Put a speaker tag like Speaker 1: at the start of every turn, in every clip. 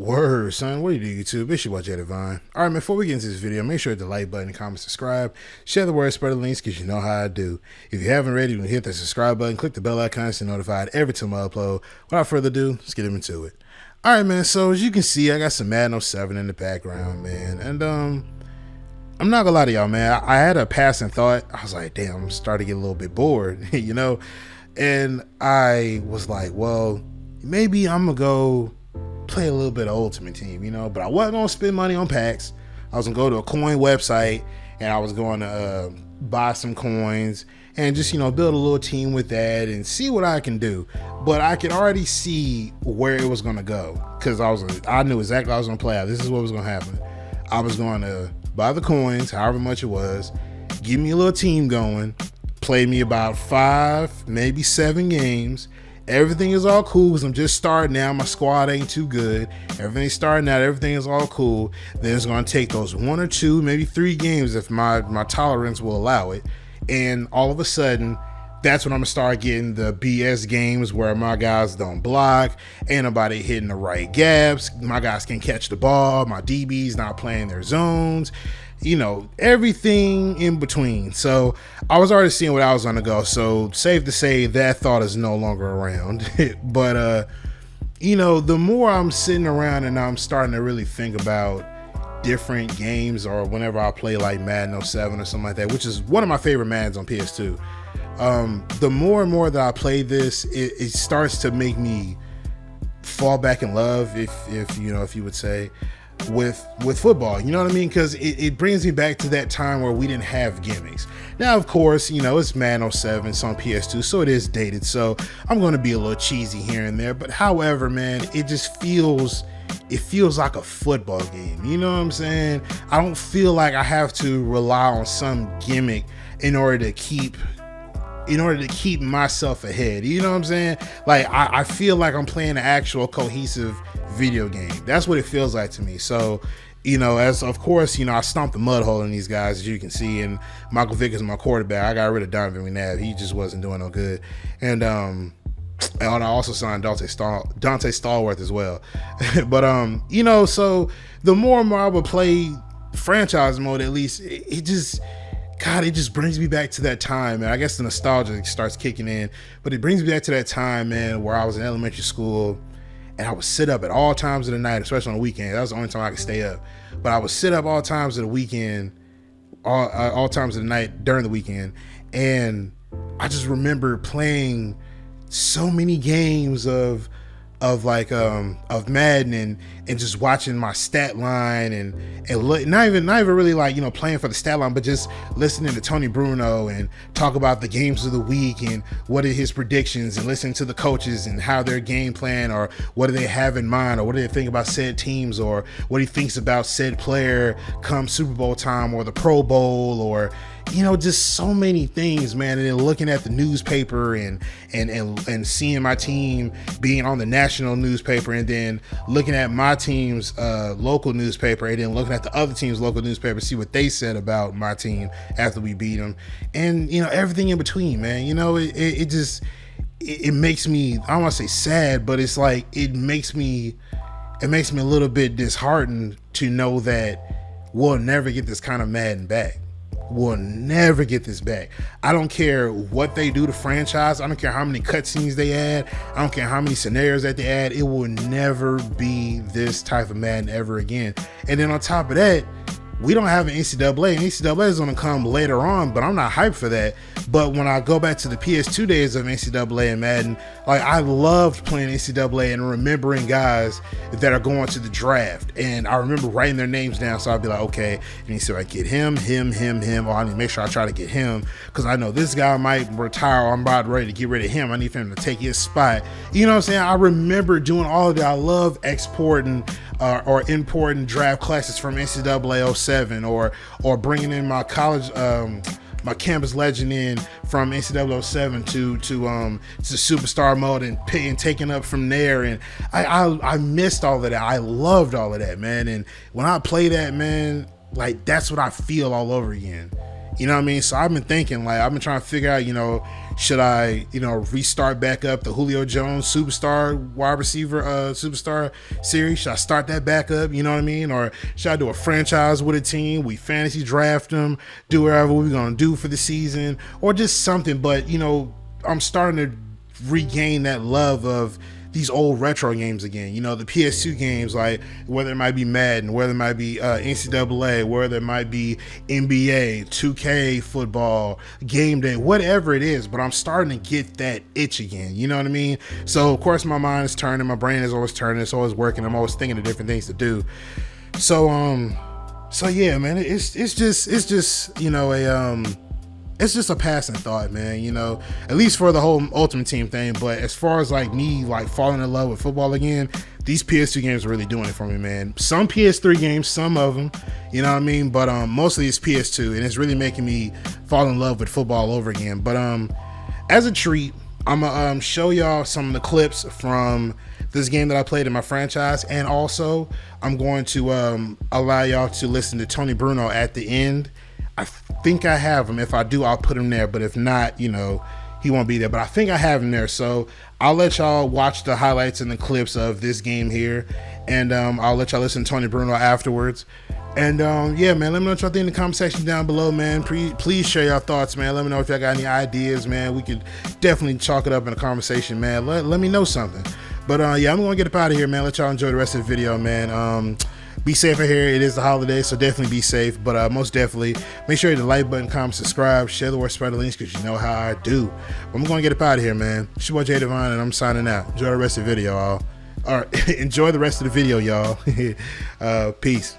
Speaker 1: Word, son. What do you do, YouTube? It's your boy, Jay Divine. All right, man, before we get into this video, make sure to hit the like button, comment, subscribe, share the word, spread the links, because you know how I do. If you haven't already, you can hit the subscribe button, click the bell icon to be notified every time I upload. Without further ado, let's get into it. All right, man, so as you can see, I got some Madden 07 in the background, man, and I'm not gonna lie to y'all, man. I had a passing thought. I was like, damn, I'm starting to get a little bit bored, you know? And I was like, well, maybe I'm gonna go play a little bit of Ultimate Team, you know, but I wasn't gonna spend money on packs. I was gonna go to a coin website and I was going to buy some coins and just, you know, build a little team with that and see what I can do. But I could already see where it was gonna go because I knew exactly how I was gonna play out. This is what was gonna happen. I was going to buy the coins, however much it was, give me a little team going, play me about 5, maybe 7 games. Everything is all cool because I'm just starting now. My squad ain't too good. Everything's starting out. Everything is all cool. Then it's going to take those 1 or 2, maybe 3 games if my tolerance will allow it. And all of a sudden, that's when I'm going to start getting the BS games where my guys don't block, ain't nobody hitting the right gaps, my guys can catch the ball, my DB's not playing their zones, you know, everything in between. So I was already seeing what I was gonna go. So safe to say that thought is no longer around. But you know, the more I'm sitting around and I'm starting to really think about different games, or whenever I play like Madden 07 or something like that, which is one of my favorite Maddens on PS2. The more and more that I play this, it starts to make me fall back in love, if you would say, with football, you know what I mean? Because it brings me back to that time where we didn't have gimmicks. Now, of course, you know, it's Madden 07, it's on PS2, so it is dated, so I'm going to be a little cheesy here and there. But however, man, it just feels like a football game, you know what I'm saying? I don't feel like I have to rely on some gimmick in order to keep myself ahead, you know what I'm saying? Like I feel like I'm playing an actual cohesive video game. That's what it feels like to me. So, you know, as of course, you know, I stomped the mud hole in these guys, as you can see, and Michael Vick is my quarterback. I got rid of Donovan McNabb. He just wasn't doing no good. And I also signed Dante Stallworth as well. But you know, so the more and more I would play franchise mode, at least it just brings me back to that time, man. I guess the nostalgia starts kicking in, but it brings me back to that time, man, where I was in elementary school and I would sit up at all times of the night, especially on the weekend. That was the only time I could stay up. But I would sit up all times of the weekend, all times of the night during the weekend. And I just remember playing so many games of Madden and just watching my stat line and look, not even really like, you know, playing for the stat line, but just listening to Tony Bruno and talk about the games of the week and what are his predictions, and listening to the coaches and how their game plan, or what do they have in mind, or what do they think about said teams, or what he thinks about said player come Super Bowl time or the Pro Bowl, or, you know, just so many things, man. And then looking at the newspaper and seeing my team being on the national newspaper, and then looking at my team's local newspaper, and then looking at the other team's local newspaper, see what they said about my team after we beat them, and, you know, everything in between, man. You know, it makes me, I don't want to say sad, but it's like it makes me a little bit disheartened to know that we'll never get this kind of Madden back. We'll never get this back. I don't care what they do to franchise. I don't care how many cutscenes they add. I don't care how many scenarios that they add. It will never be this type of Madden ever again. And then on top of that, we don't have an NCAA. NCAA is going to come later on, but I'm not hyped for that. But when I go back to the PS2 days of NCAA and Madden, like, I loved playing NCAA and remembering guys that are going to the draft. And I remember writing their names down. So I'd be like, okay, I need to see if I get him, or I need to make sure I try to get him, because I know this guy might retire, or I'm about ready to get rid of him. I need for him to take his spot. You know what I'm saying? I remember doing all of that. I love exporting or importing draft classes from NCAA 07, or bringing in my college, my campus legend in from NCAA 07 to superstar mode and taking up from there. And I missed all of that. I loved all of that, man. And when I play that, man, like, that's what I feel all over again. You know what I mean? So I've been thinking, like, I've been trying to figure out, should I, restart back up the Julio Jones superstar wide receiver superstar series? Should I start that back up? You know what I mean? Or should I do a franchise with a team? We fantasy draft them, do whatever we're gonna do for the season, or just something. But I'm starting to regain that love of these old retro games again, the PS2 games, like whether it might be Madden, whether it might be NCAA, whether it might be NBA, 2K football, game day, whatever it is. But I'm starting to get that itch again, you know what I mean? So of course my mind is turning, my brain is always turning, it's always working, I'm always thinking of different things to do. So yeah, man, it's just it's just a passing thought, man, at least for the whole Ultimate Team thing. But as far as like me like falling in love with football again, these PS2 games are really doing it for me, man. Some PS3 games, some of them, you know what I mean? But mostly it's PS2, and it's really making me fall in love with football over again. But as a treat, I'm gonna show y'all some of the clips from this game that I played in my franchise, and also I'm going to allow y'all to listen to Tony Bruno at the end. I think I have him. If I do, I'll put him there. But if not, he won't be there. But I think I have him there. So I'll let y'all watch the highlights and the clips of this game here. And I'll let y'all listen to Tony Bruno afterwards. And yeah, man, let me know what y'all think in the comment section down below, man. Please share your thoughts, man. Let me know if y'all got any ideas, man. We could definitely chalk it up in a conversation, man. Let me know something. But yeah, I'm going to get up out of here, man. Let y'all enjoy the rest of the video, man. Be safe out here. It is the holiday, so definitely be safe. But most definitely, make sure you hit the like button, comment, subscribe, share the word, spread the links, because you know how I do. But I'm going to get up out of here, man. It's your boy Jay Divine, and I'm signing out. Enjoy the rest of the video, y'all. All right, enjoy the rest of the video, y'all. Peace.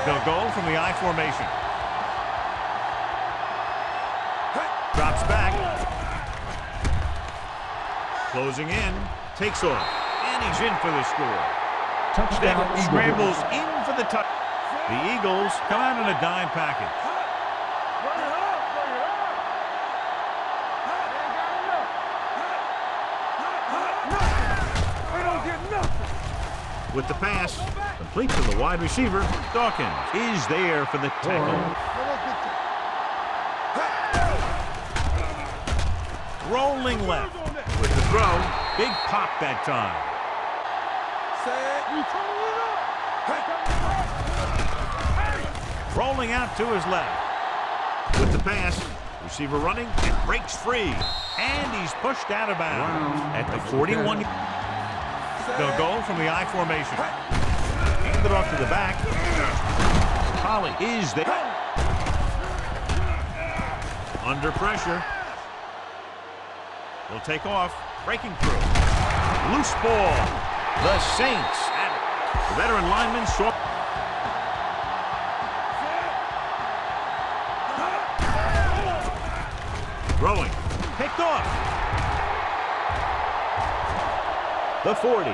Speaker 2: They'll go from the I formation. Drops back. Closing in. Takes off. And he's in for the score. Touchdown. Scrambles in for the touch. The Eagles come out in a dime package. With the pass, complete to the wide receiver, Dawkins is there for the tackle. Rolling left with the throw. Big pop that time. Rolling out to his left. With the pass, receiver running, and breaks free. And he's pushed out of bounds at the 41. They'll go from the I formation. Hand it off to the back. Holly is there. Under pressure. Will take off. Breaking through. Loose ball. The Saints have it. The veteran lineman saw. Throwing. Picked off. The 40.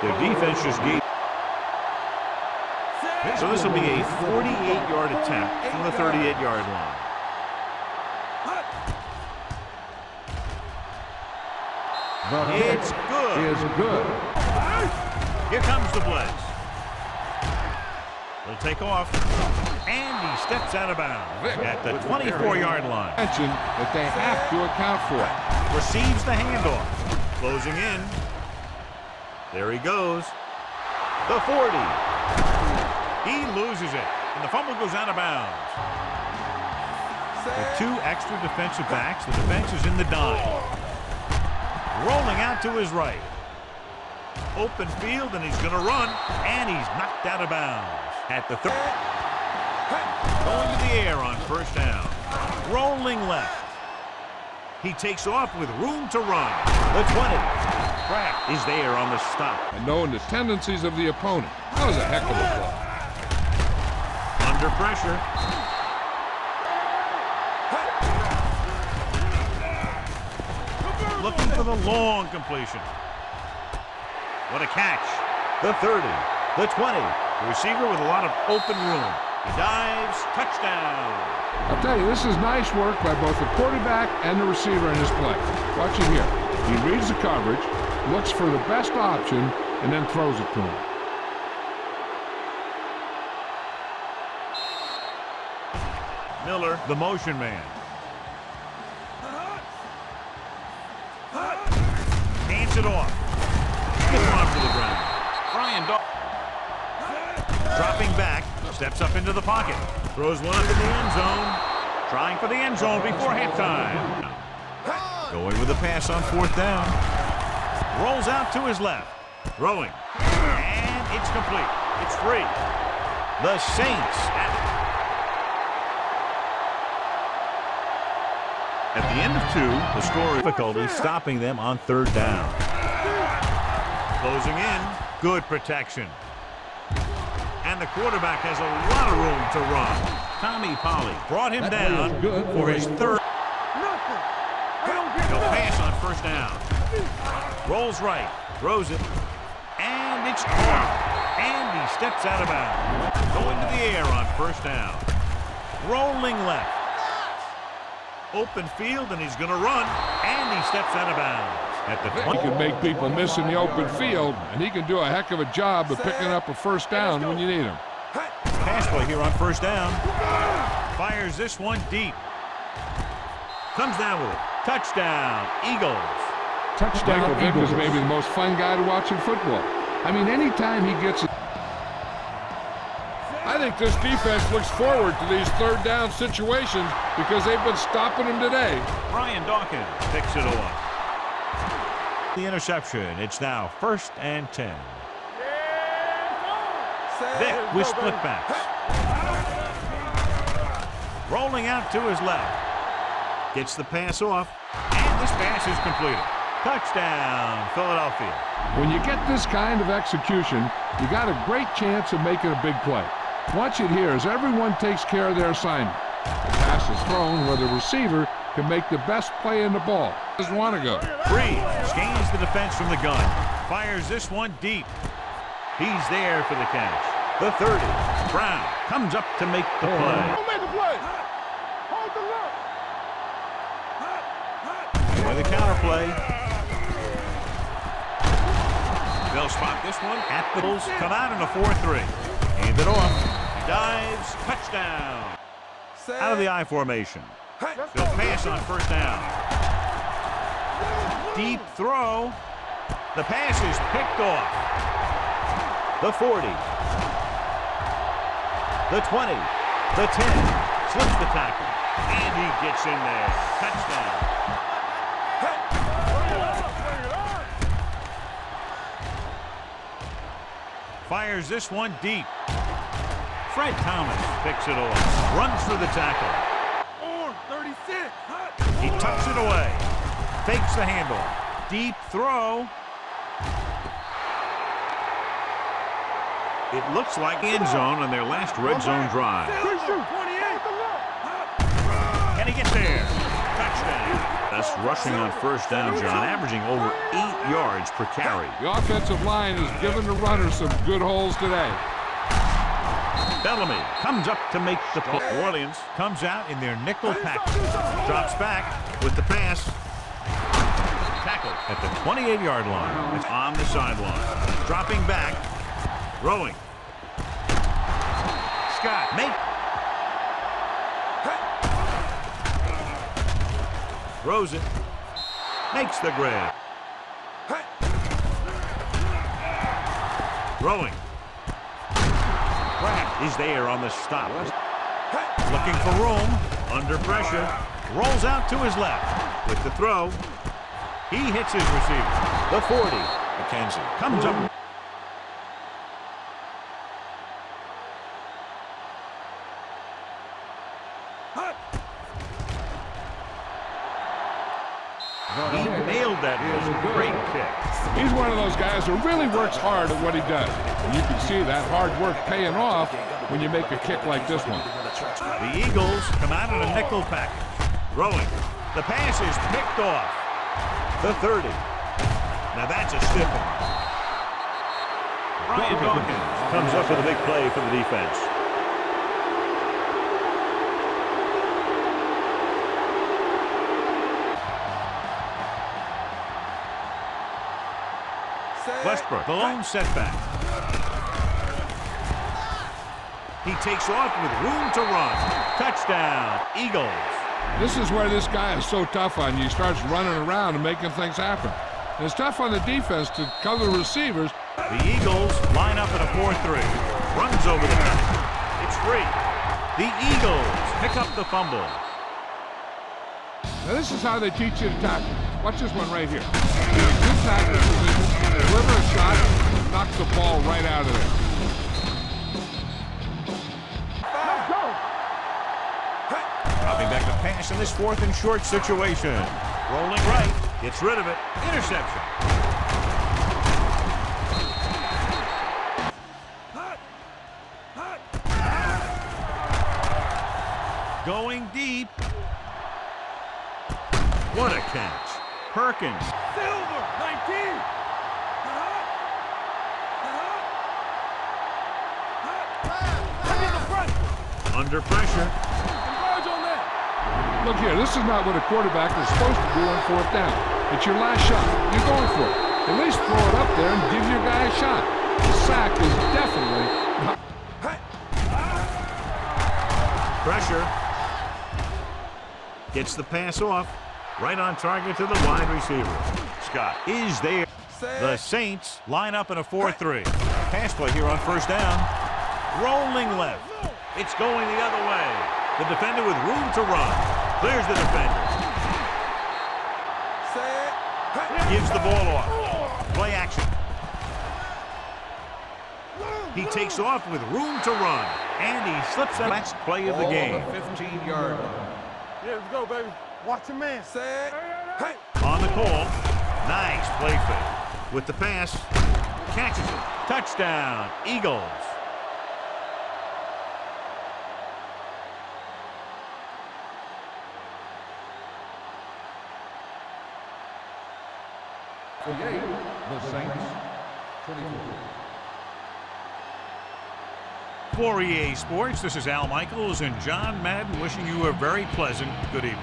Speaker 2: Their defense just gave. So this will be a 48-yard attempt from the 38-yard line. It's good.
Speaker 3: Is good.
Speaker 2: Here comes the blitz. He'll take off. And he steps out of bounds at the 24-yard line.
Speaker 3: Mention that they have to account for it.
Speaker 2: Receives the handoff. Closing in. There he goes. The 40. He loses it. And the fumble goes out of bounds. With two extra defensive backs, the defense is in the dime. Rolling out to his right. Open field, and he's going to run. And he's knocked out of bounds at the 30. Going to the air on first down. Rolling left. He takes off with room to run. The 20. Crack is there on the stop.
Speaker 3: And knowing the tendencies of the opponent. That was a heck of a play.
Speaker 2: Under pressure. Looking for the long completion. What a catch. The 30. The 20. The receiver with a lot of open room. He dives. Touchdown.
Speaker 3: I'll tell you, this is nice work by both the quarterback and the receiver in his play. Watch it here. He reads the coverage, looks for the best option, and then throws it to him.
Speaker 2: Miller, the motion man. Hands it off. Good run to the ground. Brian dropping back, steps up into the pocket. Throws one up in the end zone. Trying for the end zone before halftime. Going with the pass on 4th down. Rolls out to his left. Throwing. And it's complete. It's free. The Saints at the end of 2, the score is difficulty stopping them on 3rd down. Closing in. Good protection. And the quarterback has a lot of room to run. Tommy Polley brought him down for his 3rd. He'll pass on 1st down. Rolls right, throws it, and it's caught. And he steps out of bounds. Going to the air on 1st down. Rolling left. Open field, and he's going to run, and he steps out of bounds. At the
Speaker 3: He can make people miss in the open field, and he can do a heck of a job of picking up a 1st down when you need him.
Speaker 2: Pass play here on 1st down. Fires this one deep. Comes down with it. Touchdown, Eagles.
Speaker 3: Touchdown Eagles is maybe the most fun guy to watch in football. I mean, anytime he gets it. I think this defense looks forward to these 3rd down situations because they've been stopping them today.
Speaker 2: Brian Dawkins picks it off. The interception. It's now 1st and 10. Vick with split backs. Rolling out to his left. Gets the pass off, and this pass is completed. Touchdown, Philadelphia.
Speaker 3: When you get this kind of execution, you got a great chance of making a big play. Watch it here as everyone takes care of their assignment. The pass is thrown where the receiver can make the best play in the ball. Doesn't want to go.
Speaker 2: Breeze scans the defense from the gun. Fires this one deep. He's there for the catch. The 30. Brown comes up to make the play.
Speaker 4: Who made the play? Hold the look.
Speaker 2: By the counter play. They'll spot this one at the Bulls. Come out in a 4-3. Hand it off. Dives. Touchdown. Out of the I formation. They'll pass on 1st down. Deep throw. The pass is picked off. The 40. The 20. The 10. Slips the tackle. And he gets in there. Touchdown. Fires this one deep. Fred Thomas picks it off. Runs through the tackle.
Speaker 4: 36.
Speaker 2: He tucks it away. Fakes the handle. Deep throw. It looks like end zone on their last red zone drive. Can he get there? Touchdown. That's rushing on 1st down, John, averaging over 8 yards per carry.
Speaker 3: The offensive line has given the runners some good holes today.
Speaker 2: Bellamy comes up to make the play. New Orleans comes out in their nickel package. Drops back with the pass. Tackle at the 28-yard line. It's on the sideline. Dropping back. Throwing. Scott make. Throws it. Makes the grab. Throwing. Pratt is there on the stop. Looking for room. Under pressure. Rolls out to his left. With the throw. He hits his receiver. The 40. McKenzie comes up. He nailed that. It was a great kick.
Speaker 3: He's one of those guys who really works hard at what he does. And you can see that hard work paying off when you make a kick like this one.
Speaker 2: The Eagles come out in a nickel package. Throwing. The pass is picked off. The 30. Now that's a stiff one. Brian Dawkins comes up with a big play for the defense. Westbrook, the lone setback. He takes off with room to run. Touchdown, Eagles.
Speaker 3: This is where this guy is so tough on you. He starts running around and making things happen. And it's tough on the defense to cover receivers.
Speaker 2: The Eagles line up in a 4-3. Runs over the top. It's free. The Eagles pick up the fumble.
Speaker 3: Now this is how they teach you to tackle. Watch this one right here. Good tackle position, deliver a shot, and knock the ball right out of there.
Speaker 4: Let's go.
Speaker 2: Dropping back to pass in this 4th and short situation. Rolling right. Gets rid of it. Interception. Going deep. What a catch. Perkins.
Speaker 4: Silver, 19.
Speaker 2: Under pressure.
Speaker 4: Converge on that.
Speaker 3: Look here, this is not what a quarterback is supposed to do on 4th down. It's your last shot. You're going for it. At least throw it up there and give your guy a shot. The sack is definitely not.
Speaker 2: Pressure. Gets the pass off. Right on target to the wide receiver. Scott is there. The Saints line up in a 4-3. Pass play here on 1st down. Rolling left. It's going the other way. The defender with room to run. Clears the defender. Gives the ball off. Play action. He takes off with room to run. And he slips the last play of the game.
Speaker 5: 15-yard line.
Speaker 4: Yeah, let's go, baby. Watch your man. Hey.
Speaker 2: On the call. Nice play fake. With the pass. Catches it. Touchdown, Eagles.
Speaker 5: The Saints, 24.
Speaker 2: For EA Sports, this is Al Michaels and John Madden wishing you a very pleasant good evening.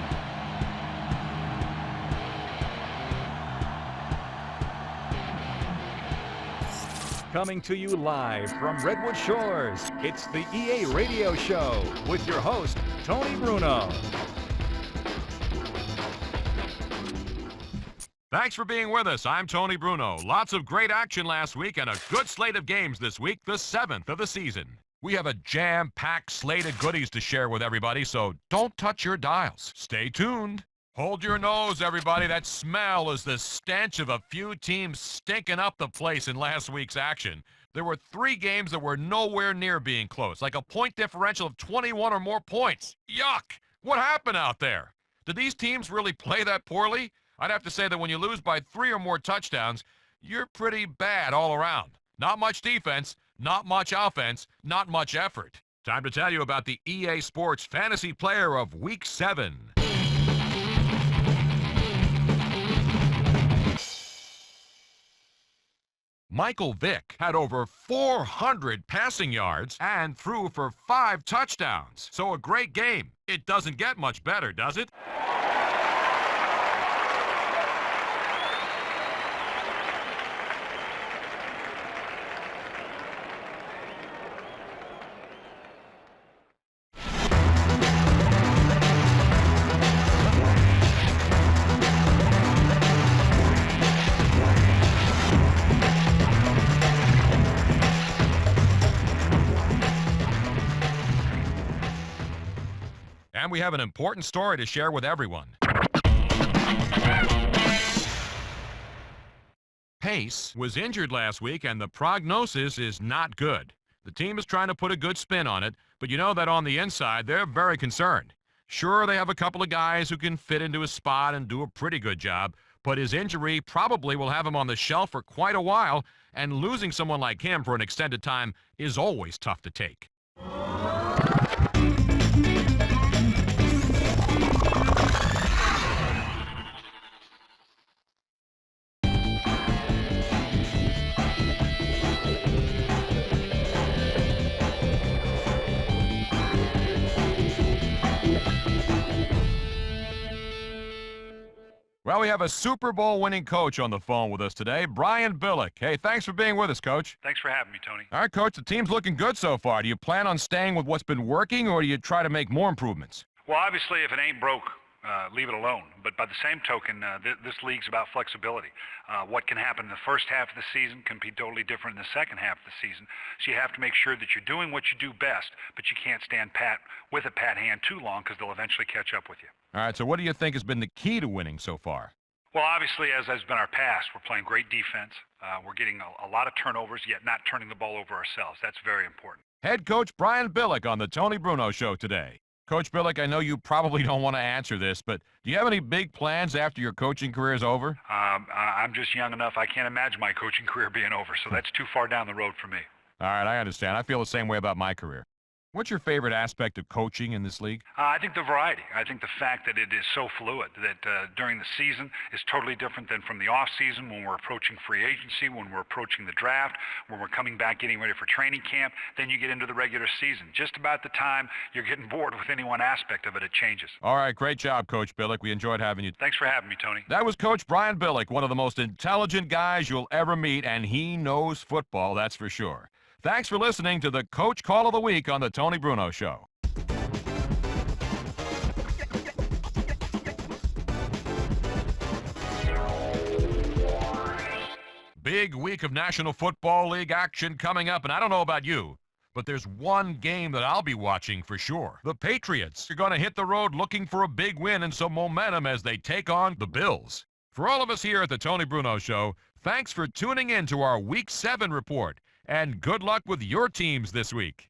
Speaker 6: Coming to you live from Redwood Shores, it's the EA Radio Show with your host, Tony Bruno.
Speaker 7: Thanks for being with us. I'm Tony Bruno. Lots of great action last week and a good slate of games this week, the 7th of the season. We have a jam-packed slate of goodies to share with everybody, so don't touch your dials. Stay tuned. Hold your nose, everybody. That smell is the stench of a few teams stinking up the place in last week's action. There were 3 games that were nowhere near being close, like a point differential of 21 or more points. Yuck! What happened out there? Did these teams really play that poorly? I'd have to say that when you lose by 3 or more touchdowns, you're pretty bad all around. Not much defense, not much offense, not much effort. Time to tell you about the EA Sports Fantasy Player of Week 7. Michael Vick had over 400 passing yards and threw for 5 touchdowns. So a great game. It doesn't get much better, does it? And we have an important story to share with everyone. Pace was injured last week, and the prognosis is not good. The team is trying to put a good spin on it, but you know that on the inside, they're very concerned. Sure, they have a couple of guys who can fit into his spot and do a pretty good job, but his injury probably will have him on the shelf for quite a while, and losing someone like him for an extended time is always tough to take. Well, we have a Super Bowl winning coach on the phone with us today, Brian Billick. Hey, thanks for being with us, Coach.
Speaker 8: Thanks for having me, Tony.
Speaker 7: All right, Coach, the team's looking good so far. Do you plan on staying with what's been working, or do you try to make more improvements?
Speaker 8: Well, obviously, if it ain't broke, leave it alone. But by the same token, this league's about flexibility. What can happen in the first half of the season can be totally different in the second half of the season. So you have to make sure that you're doing what you do best, but you can't stand pat with a pat hand too long because they'll eventually catch up with you.
Speaker 7: All right, so what do you think has been the key to winning so far?
Speaker 8: Well, obviously, as has been our past, we're playing great defense. We're getting a lot of turnovers, yet not turning the ball over ourselves. That's very important.
Speaker 7: Head coach Brian Billick on the Tony Bruno Show today. Coach Billick, I know you probably don't want to answer this, but do you have any big plans after your coaching career is over?
Speaker 8: I'm just young enough. I can't imagine my coaching career being over, so that's too far down the road for me.
Speaker 7: All right, I understand. I feel the same way about my career. What's your favorite aspect of coaching in this league?
Speaker 8: I think the variety. I think the fact that it is so fluid, that during the season is totally different than from the off season when we're approaching free agency, when we're approaching the draft, when we're coming back getting ready for training camp. Then you get into the regular season. Just about the time you're getting bored with any one aspect of it, it changes.
Speaker 7: All right, great job, Coach Billick. We enjoyed having you.
Speaker 8: Thanks for having me, Tony.
Speaker 7: That was Coach Brian Billick, one of the most intelligent guys you'll ever meet, and he knows football, that's for sure. Thanks for listening to the Coach Call of the Week on the Tony Bruno Show. Big week of National Football League action coming up, and I don't know about you, but there's one game that I'll be watching for sure. The Patriots are going to hit the road looking for a big win and some momentum as they take on the Bills. For all of us here at the Tony Bruno Show, thanks for tuning in to our Week 7 report. And good luck with your teams this week.